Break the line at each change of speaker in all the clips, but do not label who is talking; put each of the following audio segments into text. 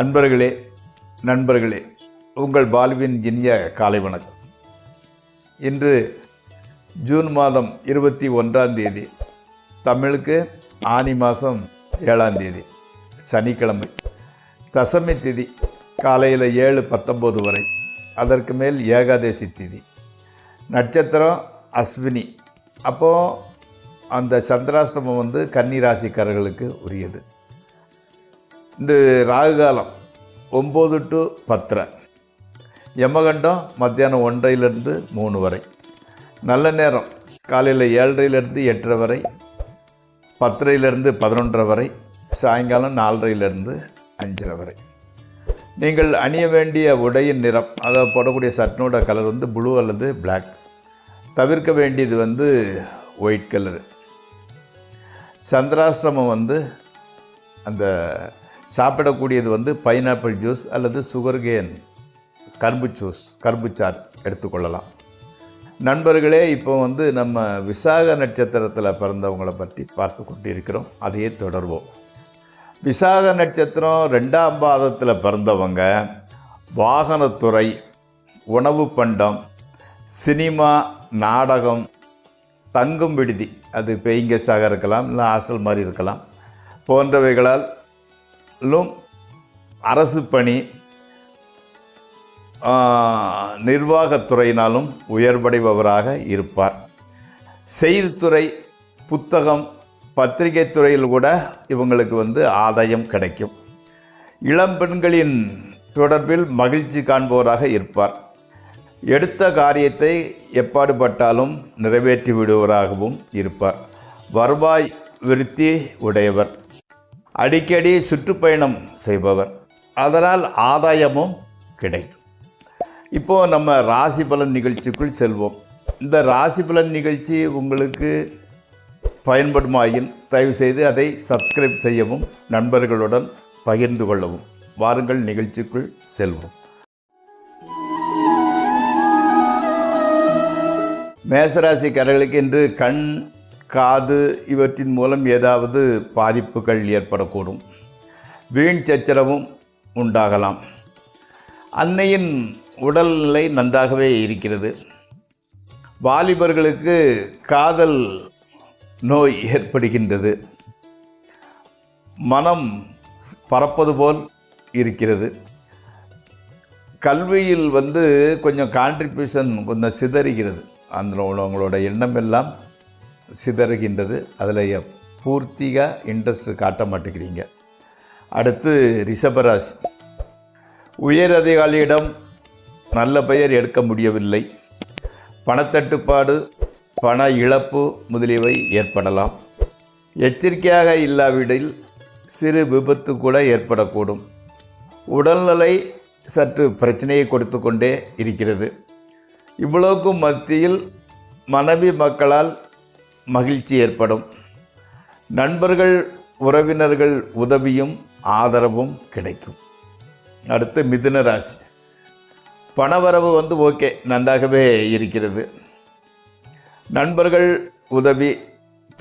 அன்பர்களே, நண்பர்களே, உங்கள் பாலுவின் இனிய காலை வணக்கம். இன்று ஜூன் மாதம் 21ஆம் தேதி, தமிழுக்கு ஆனி மாதம் 7ஆம் தேதி, சனிக்கிழமை. தசமி திதி காலையில் 7:19 வரை, அதற்கு மேல் ஏகாதசி திதி. நட்சத்திரம் அஸ்வினி. அப்போது அந்த சந்திராஷ்டமம் கன்னி ராசிக்காரர்களுக்கு உரியது. இந்த ராகு காலம் 9 to 10, யமகண்டம் மத்தியானம் 1லிருந்து 3 வரை, நல்ல நேரம் காலையில் 7:30லிருந்து 8:30 வரை, 10:30லிருந்து 11:30 வரை, சாயங்காலம் 4:30லிருந்து 5:30 வரை. நீங்கள் அணிய வேண்டிய உடையின் நிறம், அதாவது போடக்கூடிய சட்னோட கலர் ப்ளூ அல்லது பிளாக். தவிர்க்க வேண்டியது ஒயிட் கலரு. சந்திராஷ்டிரமம் அந்த சாப்பிடக்கூடியது பைனாப்பிள் ஜூஸ் அல்லது சுகர்கேன் கரும்பு சாறு எடுத்துக்கொள்ளலாம். நண்பர்களே, இப்போ நம்ம விசாக நட்சத்திரத்தில் பிறந்தவங்களை பற்றி பார்த்து கொண்டு இருக்கிறோம். அதையே தொடர்வோம். விசாக நட்சத்திரம் 2ஆம் பாதத்தில் பிறந்தவங்க வாகனத்துறை, உணவு பண்டம், சினிமா, நாடகம், தங்கும் விடுதி, அது பேயிங் கெஸ்டாக இருக்கலாம், இல்லை ஹாஸ்டல் மாதிரி இருக்கலாம், போன்றவைகளாலும் அரசு பணி, நிர்வாகத்துறையினாலும் உயர்வடைபவராக இருப்பார். செய்தித்துறை, புத்தகம், பத்திரிகை துறையில் கூட இவங்களுக்கு ஆதாயம் கிடைக்கும். இளம்பெண்களின் தொடர்பில் மகிழ்ச்சி காண்பவராக இருப்பார். எடுத்த காரியத்தை எப்பாடுபட்டாலும் நிறைவேற்றி விடுவராகவும் இருப்பார். வருவாய் விருத்தி உடையவர். அடிக்கடி சுற்றுப்பயணம் செய்பவர். அதனால் ஆதாயமும் கிடைக்கும். இப்போது நம்ம ராசி பலன் நிகழ்ச்சிக்குள் செல்வோம். இந்த ராசி பலன் நிகழ்ச்சி உங்களுக்கு பயன்படுமாயின் தயவுசெய்து அதை சப்ஸ்கிரைப் செய்யவும், நண்பர்களுடன் பகிர்ந்து கொள்ளவும். வாருங்கள், நிகழ்ச்சிக்குள் செல்வோம். மேசராசிக்காரர்களுக்கு இன்று கண், காது இவற்றின் மூலம் ஏதாவது பாதிப்புகள் ஏற்படக்கூடும். வீண் சச்சரவும் உண்டாகலாம். அன்னையின் உடல்நிலை நன்றாகவே இருக்கிறது. வாலிபர்களுக்கு காதல் நோய் ஏற்படுகின்றது. மனம் பறப்பது போல் இருக்கிறது. கல்வியில் கொஞ்சம் கான்ட்ரிபியூஷன் கொஞ்சம் சிதறுகிறது. உங்களோட எண்ணம் எல்லாம் சிதறுகின்றது. அதில் பூர்த்தியாக இன்ட்ரெஸ்ட் காட்ட மாட்டேங்கிறீங்க. அடுத்து ரிஷபராசி. உயர் அதிகாரியிடம் நல்ல பெயர் எடுக்க முடியவில்லை. பணத்தட்டுப்பாடு, பண இழப்பு முதலியவை ஏற்படலாம். எச்சரிக்கையாக இல்லாவிடில் சிறு விபத்து கூட ஏற்படக்கூடும். உடல்நிலை சற்று பிரச்சனையை கொடுத்து கொண்டே இருக்கிறது. இவ்வளவுக்கும் மத்தியில் மனைவி மக்களால் மகிழ்ச்சி ஏற்படும். நண்பர்கள், உறவினர்கள் உதவியும் ஆதரவும் கிடைக்கும். அடுத்து மிதுன ராசி. பணவரவு ஓகே, நன்றாகவே இருக்கிறது. நண்பர்கள் உதவி,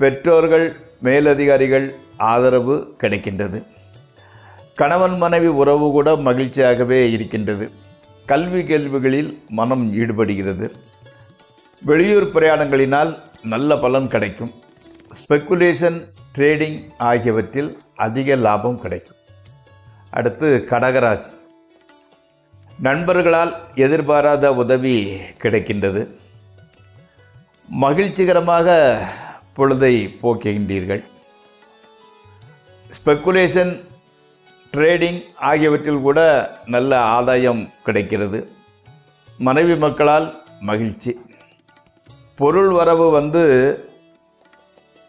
பெற்றோர்கள், மேலதிகாரிகள் ஆதரவு கிடைக்கின்றது. கணவன் மனைவி உறவு கூட மகிழ்ச்சியாகவே இருக்கின்றது. கல்வி கேள்விகளில் மனம் ஈடுபடுகிறது. வெளியூர் பிரயாணங்களினால் நல்ல பலன் கிடைக்கும். ஸ்பெக்குலேஷன், ட்ரேடிங் ஆகியவற்றில் அதிக லாபம் கிடைக்கும். அடுத்து கடகராசி. நண்பர்களால் எதிர்பாராத உதவி கிடைக்கின்றது. மகிழ்ச்சிகரமாக பொழுதை போக்குகின்றீர்கள். ஸ்பெக்குலேஷன், ட்ரேடிங் ஆகியவற்றில் கூட நல்ல ஆதாயம் கிடைக்கிறது. மனைவி மக்களால் மகிழ்ச்சி. பொருள் வரவு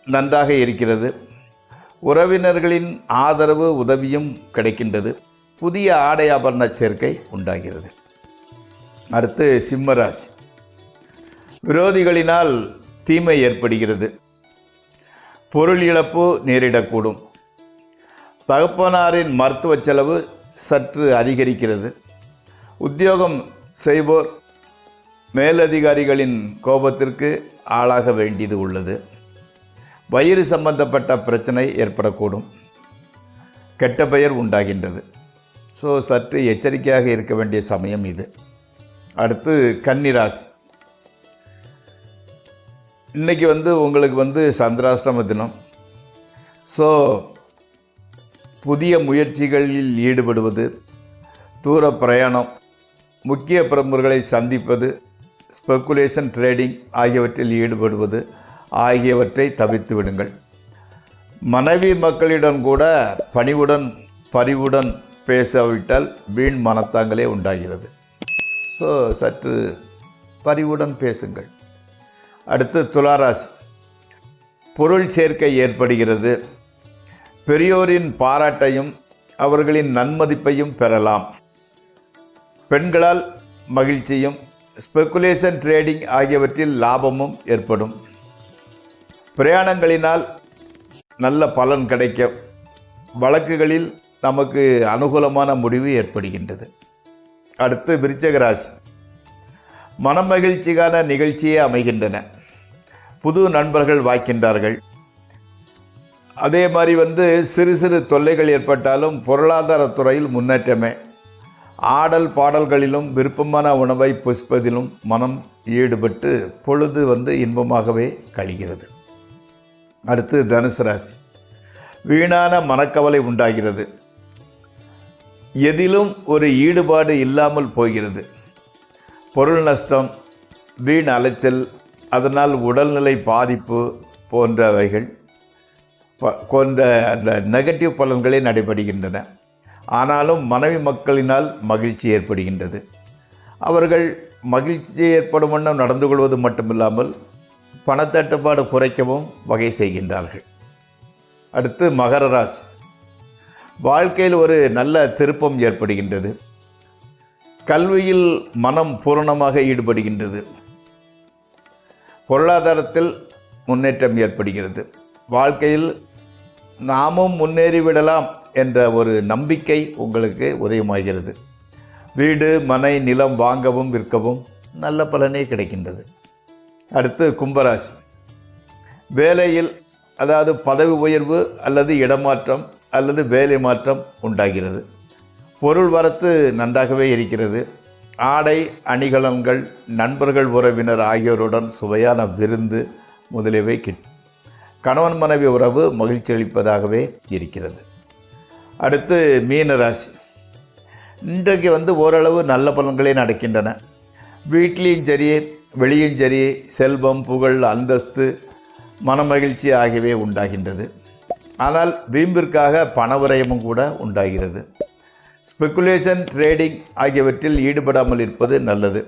நன்றாக இருக்கிறது. உறவினர்களின் ஆதரவு உதவியும் கிடைக்கின்றது. புதிய ஆடை ஆபரண சேர்க்கை உண்டாகிறது. அடுத்து சிம்மராசி. விரோதிகளினால் தீமை ஏற்படுகிறது. பொருள் இழப்பு நேரிடக்கூடும். தகப்பனாரின் மருத்துவ செலவு சற்று அதிகரிக்கிறது. உத்தியோகம் செய்வோர் மேலதிகாரிகளின் கோபத்திற்கு ஆளாக வேண்டியது உள்ளது. வயிறு சம்பந்தப்பட்ட பிரச்சனை ஏற்படக்கூடும். கெட்ட பெயர் உண்டாகின்றது. ஸோ சற்று எச்சரிக்கையாக இருக்க வேண்டிய சமயம் இது. அடுத்து கன்னிராசி. இன்றைக்கி உங்களுக்கு சந்திராஷ்டம தினம். ஸோ புதிய முயற்சிகளில் ஈடுபடுவது, தூர பிரயாணம், முக்கிய பிரமுகர்களை சந்திப்பது, ஸ்பெக்குலேஷன் ட்ரேடிங் ஆகியவற்றில் ஈடுபடுவது ஆகியவற்றை தவிர்த்து விடுங்கள். மனைவி மக்களிடம் கூட பணிவுடன் பரிவுடன் பேசாவிட்டால் வீண் மனத்தாங்களே உண்டாகிறது. ஸோ சற்று பரிவுடன் பேசுங்கள். அடுத்து துளாராசி. பொருள் சேர்க்கை ஏற்படுகிறது. பெரியோரின் பாராட்டையும் அவர்களின் நன்மதிப்பையும் பெறலாம். பெண்களால் மகிழ்ச்சியும், ஸ்பெக்குலேஷன் ட்ரேடிங் ஆகியவற்றில் லாபமும் ஏற்படும். பிரயாணங்களினால் நல்ல பலன் கிடைக்கும். வழக்குகளில் நமக்கு அனுகூலமான முடிவு ஏற்படுகின்றது. அடுத்து விருச்சிக ராசி. மனமகிழ்ச்சிக்கான நிகழ்ச்சியே அமைகின்றன. புது நண்பர்கள் வாய்க்கின்றார்கள். அதே மாதிரி சிறு சிறு தொல்லைகள் ஏற்பட்டாலும் பொருளாதாரத்துறையில் முன்னேற்றமே. ஆடல் பாடல்களிலும் விருப்பமான உணவை புசிப்பதிலும் மனம் ஈடுபட்டு பொழுது இன்பமாகவே கழிகிறது. அடுத்து தனுசு ராசி. வீணான மனக்கவலை உண்டாகிறது. எதிலும் ஒரு ஈடுபாடு இல்லாமல் போகிறது. பொருள் நஷ்டம், வீண் அலைச்சல், அதனால் உடல்நிலை பாதிப்பு போன்றவைகள் கொண்ட அந்த நெகட்டிவ் பலன்களே நடைபெறுகின்றன. ஆனாலும் மனைவி மக்களினால் மகிழ்ச்சி ஏற்படுகின்றது. அவர்கள் மகிழ்ச்சி ஏற்படும் வண்ணம் நடந்து கொள்வது மட்டுமில்லாமல் பணத்தட்டுப்பாடு குறைக்கவும் வகை செய்கின்றார்கள். அடுத்து மகர ராசி. வாழ்க்கையில் ஒரு நல்ல திருப்பம் ஏற்படுகின்றது. கல்வியில் மனம் பூரணமாக ஈடுபடுகின்றது. பொருளாதாரத்தில் முன்னேற்றம் ஏற்படுகிறது. வாழ்க்கையில் நாமும் முன்னேறிவிடலாம் என்ற ஒரு நம்பிக்கை உங்களுக்கு உதயமாகிறது. வீடு, மனை, நிலம் வாங்கவும் விற்கவும் நல்ல பலனே கிடைக்கின்றது. அடுத்து கும்பராசி. வேலையில் அதாவது பதவி உயர்வு அல்லது இடமாற்றம் அல்லது வேலை மாற்றம் உண்டாகிறது. பொருள் வரத்து நன்றாகவே இருக்கிறது. ஆடை அணிகலன்கள், நண்பர்கள், உறவினர் ஆகியோருடன் சுவையான விருந்து முதலியவை கிட்டும். கணவன் மனைவி உறவு மகிழ்ச்சி அளிப்பதாகவே இருக்கிறது. அடுத்து மீன ராசி. இன்றைக்கு ஓரளவு நல்ல பலன்களே நடக்கின்றன. வீட்டிலையும் சரி வெளியும் சரி செல்வம், புகழ், அந்தஸ்து, மனமகிழ்ச்சி ஆகியவை உண்டாகின்றது. ஆனால் வீம்பிற்காக பணவிரயமும் கூட உண்டாகிறது. ஸ்பெக்குலேஷன் ட்ரேடிங் ஆகியவற்றில் ஈடுபடாமல் இருப்பது நல்லது.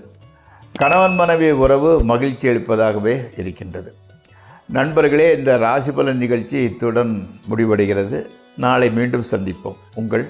கணவன் மனைவி உறவு மகிழ்ச்சி அளிப்பதாகவே இருக்கின்றது. நண்பர்களே, இந்த ராசி பலன் நிகழ்ச்சி இத்துடன் முடிவடைகிறது. நாளை மீண்டும் சந்திப்போம். உங்கள்